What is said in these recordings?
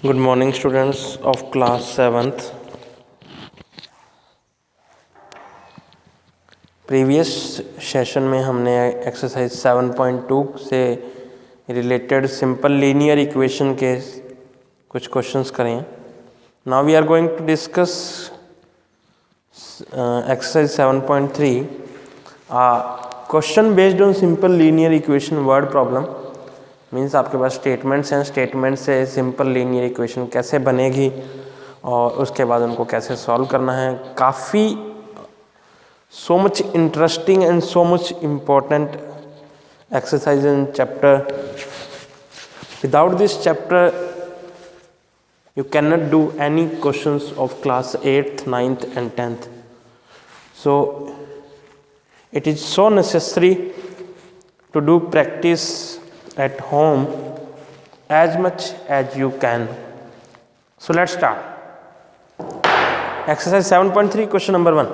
Good morning students of class 7th। Previous session में हमने exercise 7.2 से रिलेटेड सिंपल लीनियर इक्वेशन के कुछ क्वेश्चंस करे हैं। Now we are going to discuss exercise 7.3 question based on simple linear equation word problem. Means आपके पास statements हैं, स्टेटमेंट से सिंपल लीनियर इक्वेशन कैसे बनेगी और उसके बाद उनको कैसे सॉल्व करना है। काफ़ी so much interesting and so much important exercise in chapter. Without this chapter you cannot do any questions of class 8th, 9th and 10th. So it is so necessary to do practice at home as much as you can. So let's start. Exercise 7.3 question number 1.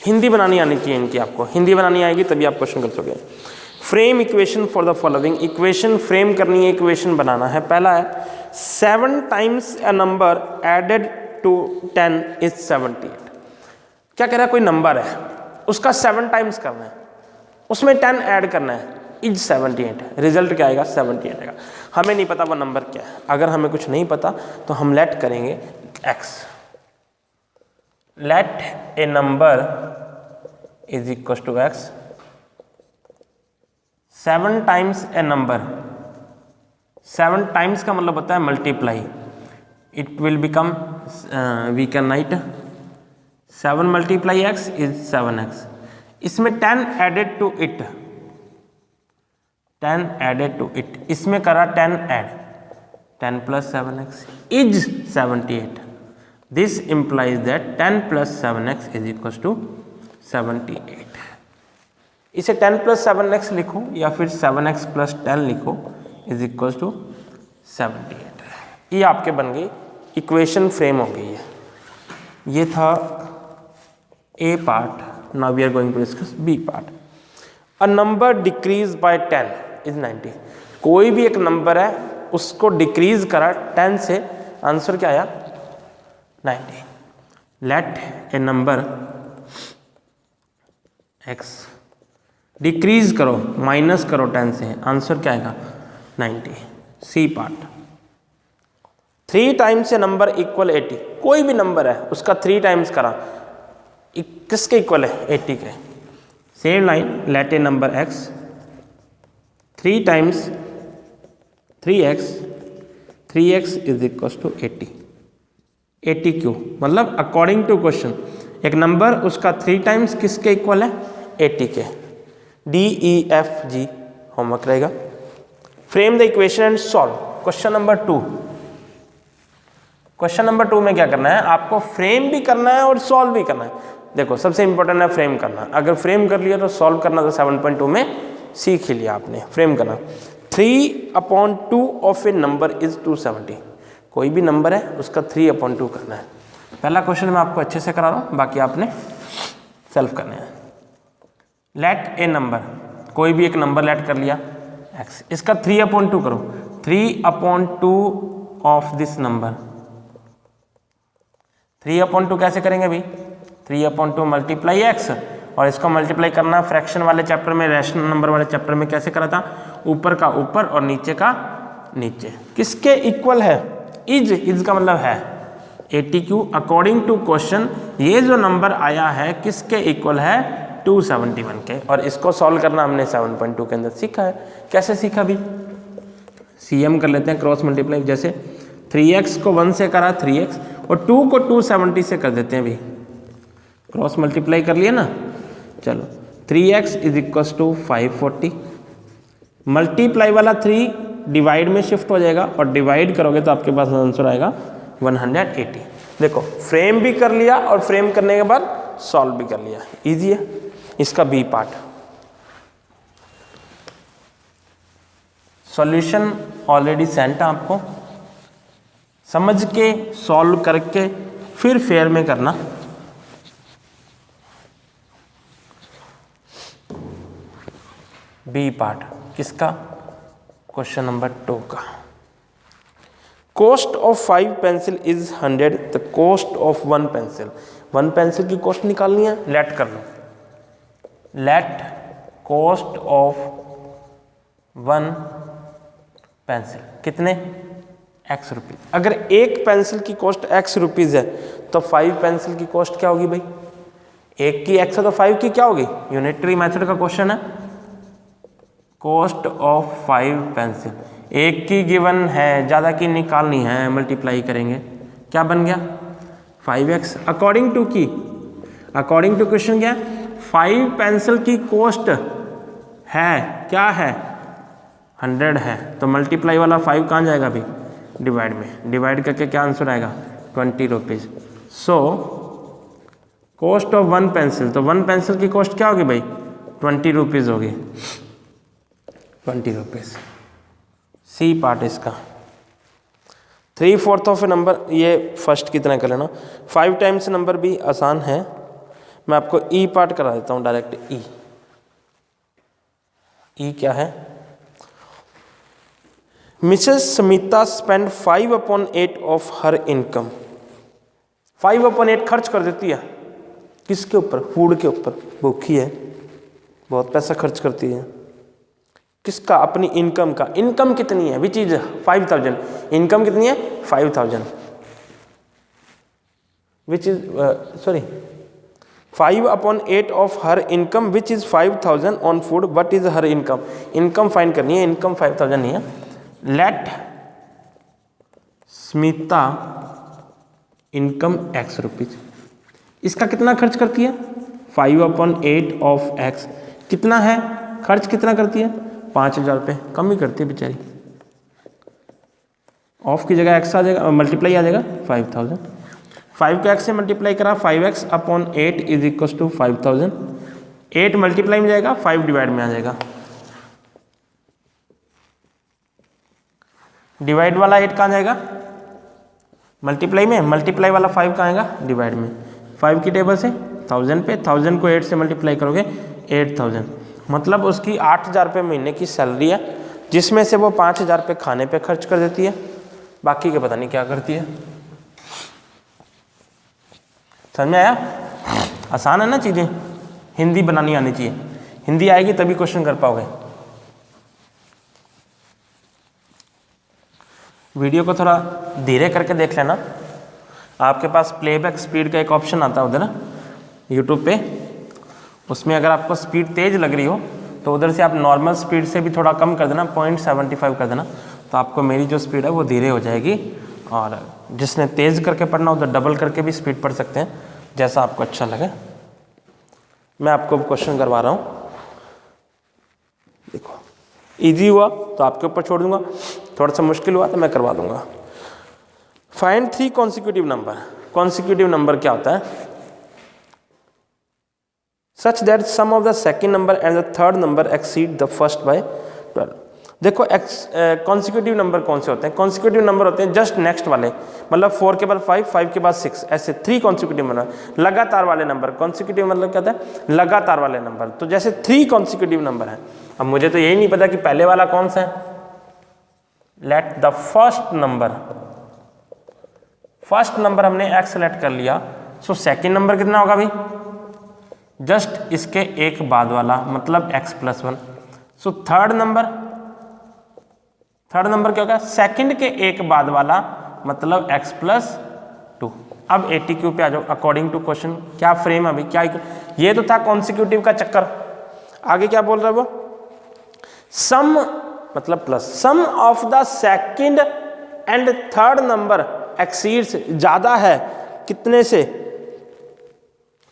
Hindi बनानी आनी चाहिए इनकी, आपको हिंदी बनानी आएगी तभी आप question कर सकोगे। Frame equation for the following. Equation frame करनी है, इक्वेशन बनाना है। पहला है 7 times a number added to 10 is 78। क्या कह रहा है, कोई नंबर है उसका 7 टाइम्स करना है, उसमें 10 ऐड करना है, इज 78। रिजल्ट क्या आएगा, 78 आएगा। हमें नहीं पता वो नंबर क्या है। अगर हमें कुछ नहीं पता तो हम लेट करेंगे x, let a number is equal to x। 7 times a number, 7 times का मतलब होता है multiply. It will become, we can write 7 multiply x is 7x। इसमें 10 added to it, 10 added to it, इसमें करा 10 add, 10 plus 7x is 78। This implies that 10 plus 7x is equal to 78। इसे 10 plus 7x लिखो या फिर 7x plus 10 लिखो is equal to 78। ये आपके बन गई इक्वेशन फ्रेम हो गई है। ये था ए part. Now we are going to discuss B part. A number decrease by 10 is 90. कोई भी एक नंबर है उसको डिक्रीज करा 10 से, आंसर क्या आया 90। Let a number x decrease करो, माइनस करो 10 से, आंसर क्या आएगा 90। C part. 3 times a number equal 80। कोई भी नंबर है उसका 3 टाइम्स करा, किसके इक्वल है 80 के। Same line, let a number x 3 times 3x, 3x is equal to 80। 80 क्यों, मतलब अकॉर्डिंग टू क्वेश्चन एक नंबर उसका 3 टाइम्स किसके इक्वल है 80 के। D E F G homework रहेगा। Frame the equation and solve. Question number 2। Question number 2 में क्या करना है, आपको फ्रेम भी करना है और सॉल्व भी करना है। देखो सबसे इंपॉर्टेंट है फ्रेम करना। अगर फ्रेम कर लिया तो सॉल्व करना तो 7.2 में सीख ही लिया आपने। फ्रेम करना 3/2 ऑफ ए नंबर इज 270। कोई भी नंबर है उसका 3/2 करना है। पहला क्वेश्चन मैं आपको अच्छे से करा रहा हूँ, बाकी आपने सेल्फ करने हैं। लेट ए नंबर, कोई भी एक नंबर लेट कर लिया x, इसका 3/2 करो। 3/2 ऑफ दिस नंबर, 3/2 कैसे करेंगे भाई, 3/2 मल्टीप्लाई x, और इसको मल्टीप्लाई करना फ्रैक्शन वाले चैप्टर में, रैशनल नंबर वाले चैप्टर में कैसे करा था, ऊपर का ऊपर और नीचे का नीचे। किसके इक्वल है, इज का मतलब है 80 क्यों, अकॉर्डिंग टू क्वेश्चन ये जो नंबर आया है किसके इक्वल है 271 के। और इसको सॉल्व करना हमने 7.2 के अंदर सीखा है। कैसे सीखा भी, CM कर लेते हैं, क्रॉस मल्टीप्लाई। जैसे 3x को 1 से करा 3x और 2 को 270 से कर देते हैं भी, क्रॉस मल्टीप्लाई कर लिया ना। चलो 3x is equal to 540, multiply वाला 3 डिवाइड में शिफ्ट हो जाएगा और डिवाइड करोगे तो आपके पास आंसर आएगा 180। देखो फ्रेम भी कर लिया और फ्रेम करने के बाद सॉल्व भी कर लिया, इजी है। इसका B part, solution already sent है आपको, समझ के सॉल्व करके फिर फेयर में करना। बी पार्ट किसका, क्वेश्चन नंबर 2 का। Cost of 5 pencil is 100, the cost of 1 pencil, 1 pencil की कॉस्ट निकालनी है, लेट कर लो, लेट कॉस्ट ऑफ 1 पेंसिल कितने x रुपीज। अगर एक पेंसिल की कॉस्ट x रुपीज है तो 5 पेंसिल की कॉस्ट क्या होगी भाई, एक की x है तो 5 की क्या होगी, यूनिटरी मेथड का क्वेश्चन है, कॉस्ट ऑफ 5 पेंसिल, एक की गिवन है, ज़्यादा की निकालनी है, मल्टीप्लाई करेंगे, क्या बन गया 5x। अकॉर्डिंग टू की, अकॉर्डिंग टू क्वेश्चन क्या है, 5 पेंसिल की कॉस्ट है क्या है 100 है, तो मल्टीप्लाई वाला 5 कहाँ जाएगा अभी, डिवाइड में, डिवाइड करके क्या आंसर आएगा 20 rupees. So cost of 1 pencil, तो 1 पेंसिल की कॉस्ट क्या होगी भाई 20 रुपीज़ होगी, 20 रुपीज़। सी पार्ट इसका 3/4 ऑफ ए नंबर, ये फर्स्ट की तरह कर लेना। 5 टाइम्स नंबर भी आसान है, मैं आपको ई पार्ट करा देता हूँ डायरेक्ट। ई क्या है, Mrs Smita spend 5/8 of her income, 5/8 खर्च कर देती है किसके ऊपर, फूड के ऊपर, भूखी है, बहुत पैसा खर्च करती है, किसका, अपनी इनकम का। इनकम कितनी है, विच इज 5000, इनकम कितनी है 5000, which is sorry 5/8 of her income which is 5000 on food, what is her income, income find करनी है, इनकम 5000 नहीं है। Let Smita income x rupees, इसका कितना खर्च करती है 5/8 ऑफ x, कितना है खर्च, कितना करती है 5000 रुपये, कम ही करती है बेचारी, ऑफ की जगह x आ जाएगा, मल्टीप्लाई आ जाएगा 5000, 5 को x से मल्टीप्लाई करा, 5x/8 is equal to 5000, 8 multiply में जाएगा, 5 डिवाइड में आ जाएगा, डिवाइड वाला 8 कहाँ जाएगा मल्टीप्लाई में, मल्टीप्लाई वाला 5 कहाँ आएगा डिवाइड में, 5 की टेबल से 1000 पे, 1000 को 8 से मल्टीप्लाई करोगे 8000, मतलब उसकी 8000 रुपये महीने की सैलरी है, जिसमें से वो 5000 रुपये खाने पे खर्च कर देती है, बाकी के पता नहीं क्या करती है। समझ में आया, आसान है ना चीज़ें, हिंदी बनानी आनी चाहिए, हिंदी आएगी तभी क्वेश्चन कर पाओगे। वीडियो को थोड़ा धीरे करके देख लेना, आपके पास प्लेबैक स्पीड का एक ऑप्शन आता है उधर यूट्यूब पे, उसमें अगर आपको स्पीड तेज़ लग रही हो तो उधर से आप नॉर्मल स्पीड से भी थोड़ा कम कर देना, 0.75 कर देना, तो आपको मेरी जो स्पीड है वो धीरे हो जाएगी। और जिसने तेज़ करके पढ़ना उधर डबल करके भी स्पीड पढ़ सकते हैं, जैसा आपको अच्छा लगे। मैं आपको क्वेश्चन करवा रहा हूँ, देखो इजी हुआ तो आपके ऊपर छोड़ दूंगा, थोड़ा सा मुश्किल हुआ तो मैं करवा दूंगा। Find 3 consecutive number, consecutive number क्या होता है, such that sum of the second number and the third number exceed the first by 12। देखो कॉन्सिक्यूटिव नंबर कौन से होते हैं, कॉन्सिक्यूटिव नंबर होते हैं जस्ट नेक्स्ट वाले, मतलब 4 के बाद 5, 5 के बाद 6, ऐसे 3 कॉन्सिक्यूटिव नंबर, लगातार वाले नंबर। कॉन्सिक्यूटिव मतलब क्या होता है, लगातार वाले नंबर। तो जैसे 3 कॉन्सिक्यूटिव नंबर है, अब मुझे तो यही नहीं पता कि पहले वाला कौन सा है, let the first number, first number हमने x सेलेक्ट कर लिया, सो सेकेंड नंबर कितना होगा भाई, जस्ट इसके एक बाद वाला, मतलब x+1। So third number, third number क्या होगा, सेकंड के एक बाद वाला, मतलब x+2। अब ATQ पे आ जाओ, अकॉर्डिंग टू क्वेश्चन क्या फ्रेम है अभी, क्या ये तो था कॉन्सिक्यूटिव का चक्कर। आगे क्या बोल रहा है वो, सम मतलब plus, sum of the second and third number exceeds, ज्यादा है कितने से,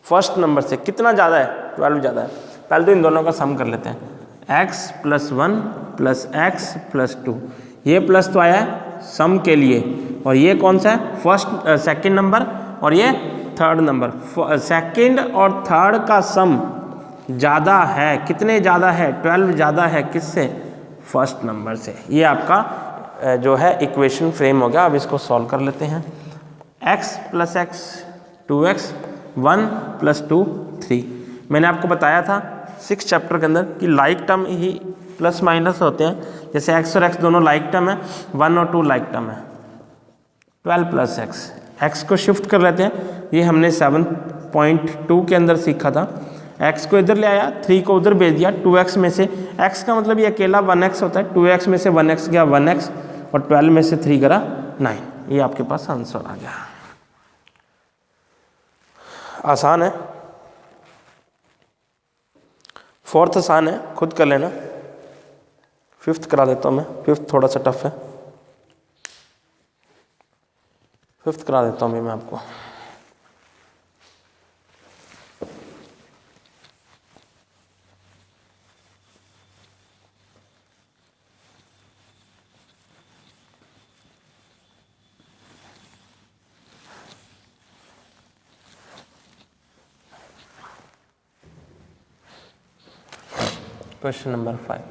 फर्स्ट नंबर से, कितना ज्यादा है 12 ज्यादा है। पहले तो इन दोनों का सम कर लेते हैं, x+1 + x+2, ये प्लस तो आया है सम के लिए, और ये कौन सा है, फर्स्ट सेकंड नंबर, और ये थर्ड नंबर। सेकंड और थर्ड का सम ज़्यादा है, कितने ज़्यादा है, 12 ज़्यादा है किससे, फर्स्ट नंबर से। ये आपका जो है इक्वेशन फ्रेम हो गया। अब इसको सॉल्व कर लेते हैं। x + x 2x, 1 + 2 3। मैंने आपको बताया था 6 चैप्टर के अंदर कि लाइक टर्म ही प्लस माइनस होते हैं, जैसे x और x दोनों लाइक टर्म है, 1 और 2 लाइक टर्म है। 12 प्लस एक्स, एक्स को शिफ्ट कर लेते हैं, ये हमने 7.2 के अंदर सीखा था। एक्स को इधर ले आया, 3 को उधर भेज दिया, 2x में से x का मतलब ये अकेला 1x होता है, 2x में से 1x गया 1x और 12 में से 3 करा 9। ये आपके पास आंसर आ गया। आसान है, फोर्थ आसान है, खुद कर लेना। फिफ्थ करा देता हूँ मैं, फिफ्थ थोड़ा सा टफ है, फिफ्थ करा देता हूँ मैं आपको। Question number 5,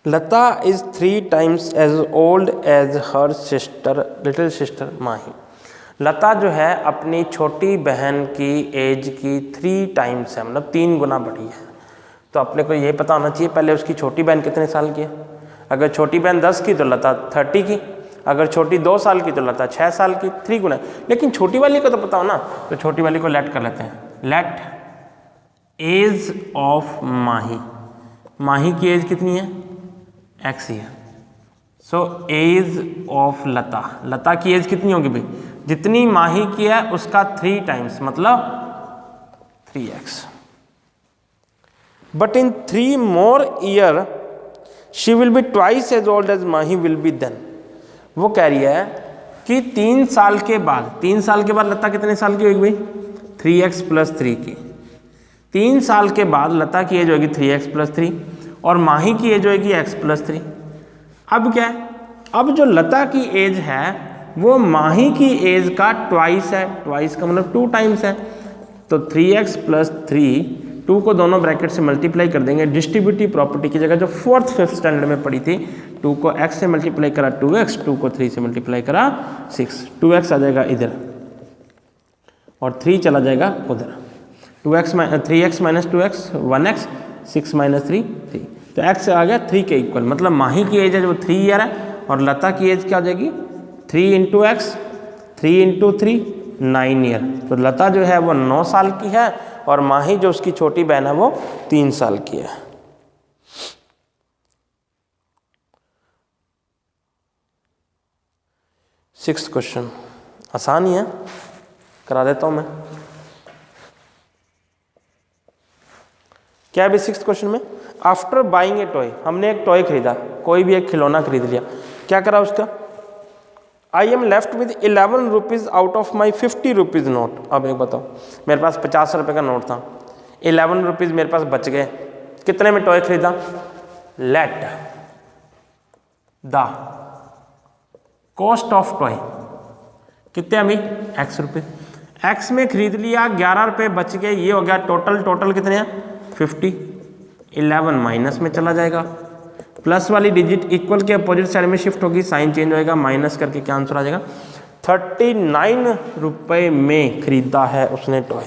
Lata is 3 times as old as her sister, little sister Mahi. Lata जो है अपनी छोटी बहन की एज की 3 times है, मतलब 3 गुना बड़ी है। तो अपने को ये पता होना चाहिए पहले उसकी छोटी बहन कितने साल की है। अगर छोटी बहन 10 की तो लता 30 की, अगर छोटी 2 साल की तो लता 6 साल की, 3 गुना। लेकिन छोटी वाली को तो पता हो ना, तो छोटी वाली को लेट कर लेते हैं। लेट एज ऑफ माही, माही की एज कितनी है, एक्स ही है। सो एज ऑफ लता, लता की एज कितनी होगी भाई, जितनी माही की है उसका 3 times, मतलब 3x। But in 3 more year she will be twice as old as Mahi will be then. वो कह रही है कि 3 साल के बाद, 3 साल के बाद लता कितने साल की होगी भाई, 3x + 3 की। 3 साल के बाद लता की एज होगी 3x + 3 और माही की एज होगी x + 3। अब क्या है, अब जो लता की एज है वो माही की एज का ट्वाइस है, ट्वाइस का मतलब 2 times है। तो 3x + 3, 2 को दोनों ब्रैकेट से मल्टीप्लाई कर देंगे। डिस्ट्रीब्यूटिव प्रॉपर्टी की जगह जो 4th 5th स्टैंडर्ड में पढ़ी थी, 2 को x से मल्टीप्लाई करा 2x, 2 को 3 से मल्टीप्लाई करा 6, 2x आ जाएगा इधर और 3 चला जाएगा उधर। 3x - 2x 1x, 6 - 3 3, तो x आ गया 3 के इक्वल। मतलब माही की एज है जो 3 ईयर है और लता की एज क्या हो जाएगी 3 × x, 3 × 3 9 ईयर। तो लता जो है वो 9 साल की है और माही जो उसकी छोटी बहन है वो 3 साल की है। सिक्स्थ क्वेश्चन आसान ही है, करा देता हूं मैं। क्या है भी सिक्स्थ क्वेश्चन में, आफ्टर बाइंग ए टॉय, हमने एक टॉय खरीदा, कोई भी एक खिलौना खरीद लिया, क्या करा उसका, I am left with 11 rupees out of my 50 rupees note. अब एक बताओ, मेरे पास 50 रुपये का नोट था, 11 रुपीज़ मेरे पास बच गए, कितने में टॉय खरीदा, let the cost of toy, कितने अभी x रुपये, x में खरीद लिया, 11 रुपये बच गए, ये हो गया टोटल, टोटल कितने हैं 50, 11 माइनस में चला जाएगा, प्लस वाली डिजिट इक्वल के अपोजिट साइड में शिफ्ट होगी, साइन चेंज होएगा, माइनस करके क्या आंसर आ जाएगा 39 रुपये में खरीदा है उसने टॉय।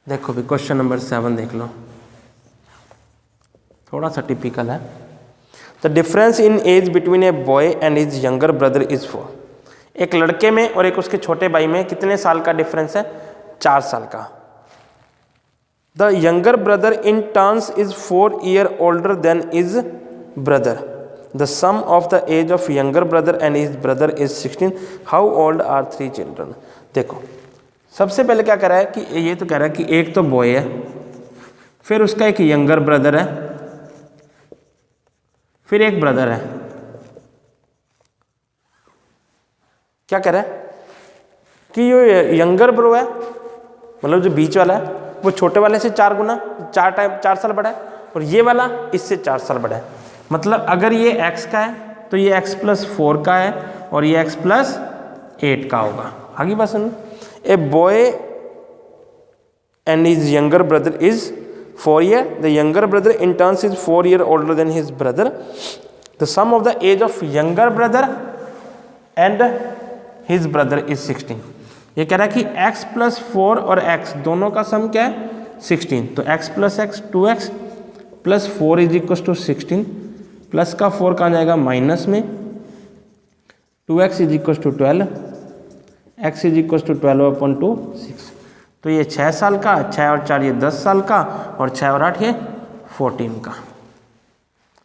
देखो भी क्वेश्चन नंबर 7 देख लो, थोड़ा सा टिपिकल है। The difference in age between a boy and his younger brother is 4। एक लड़के में और एक उसके छोटे भाई में कितने साल का डिफरेंस है, 4 साल का। The younger brother in turns is 4 year older than his brother. The sum of the age of younger brother and his brother is 16। How old are 3 children. देखो सबसे पहले क्या कह रहा है कि ये तो कह रहा है कि एक तो बॉय है, फिर उसका एक यंगर ब्रदर है, फिर एक ब्रदर है। क्या कह रहा है कि ये यंगर ब्रो है, मतलब जो बीच वाला है वो छोटे वाले से 4 गुना 4 साल बड़ा है, और ये वाला इससे 4 साल बड़ा है। मतलब अगर ये x का है तो ये x + 4 का है और ये x + 8 का होगा। आगे बात सुनो, ए boy and his younger brother is 4 year, the younger brother in turns is 4 year older than his brother. The sum of the age of younger brother and his brother is 16. ये कह रहा है कि x + 4 और x दोनों का सम क्या है 16, तो x plus x 2x plus 4 is equal to 16, plus का 4 कहाँ जाएगा माइनस में, 2x is equal to 12, x is equal to 12/6। तो ये 6 साल का, 6 और 4 ये 10 साल का, और 6 और 8 ये 14 का।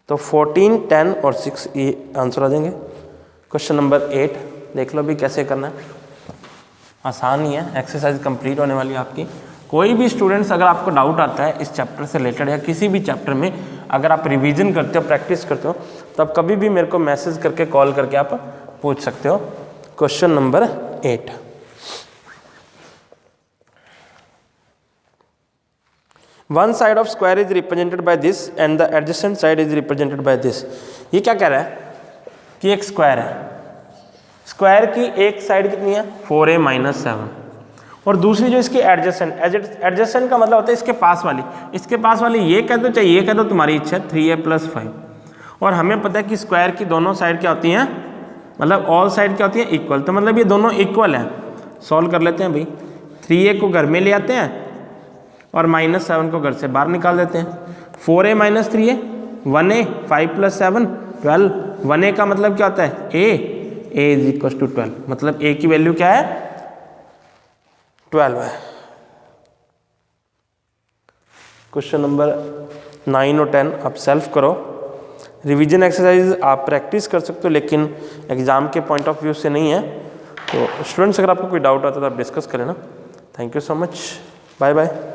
तो 14, 10 और 6 ये आंसर आ जाएंगे। क्वेश्चन नंबर 8 देख लो भी कैसे करना है, आसान ही है, एक्सरसाइज कंप्लीट होने वाली है आपकी। कोई भी स्टूडेंट्स अगर आपको डाउट आता है इस चैप्टर से रिलेटेड या किसी भी चैप्टर में, अगर आप रिवीजन करते हो, प्रैक्टिस करते हो, तब कभी भी मेरे को मैसेज करके, कॉल करके आप पूछ सकते हो। Question number 8, one side of square is represented by this and the adjacent side is represented by this. ये क्या कह रहा है कि एक स्क्वायर है, स्क्वायर की एक साइड कितनी है 4a - 7, और दूसरी जो इसकी एडजेसेंट, एडजेसेंट का मतलब होता है इसके पास वाली, इसके पास वाली ये कह दो चाहे ये कह दो, तुम्हारी इच्छा है, 3a + 5। और हमें पता है कि स्क्वायर की दोनों साइड क्या होती हैं, मतलब ऑल साइड क्या होती है इक्वल, तो मतलब ये दोनों इक्वल हैं। सॉल्व कर लेते हैं भाई, 3a को घर में ले आते हैं और -7 को घर से बाहर निकाल देते हैं। 4a - 3a 1a, 5 + 7 12, 1a का मतलब क्या होता है a इज इक्व टू 12, मतलब a की वैल्यू क्या है 12 है। क्वेश्चन नंबर 9 और 10 आप सेल्फ करो, रिवीजन एक्सरसाइज आप प्रैक्टिस कर सकते हो, लेकिन एग्जाम के पॉइंट ऑफ व्यू से नहीं है। तो स्टूडेंट्स अगर आपको कोई डाउट आता है तो आप डिस्कस करें ना। Thank you so much, bye bye.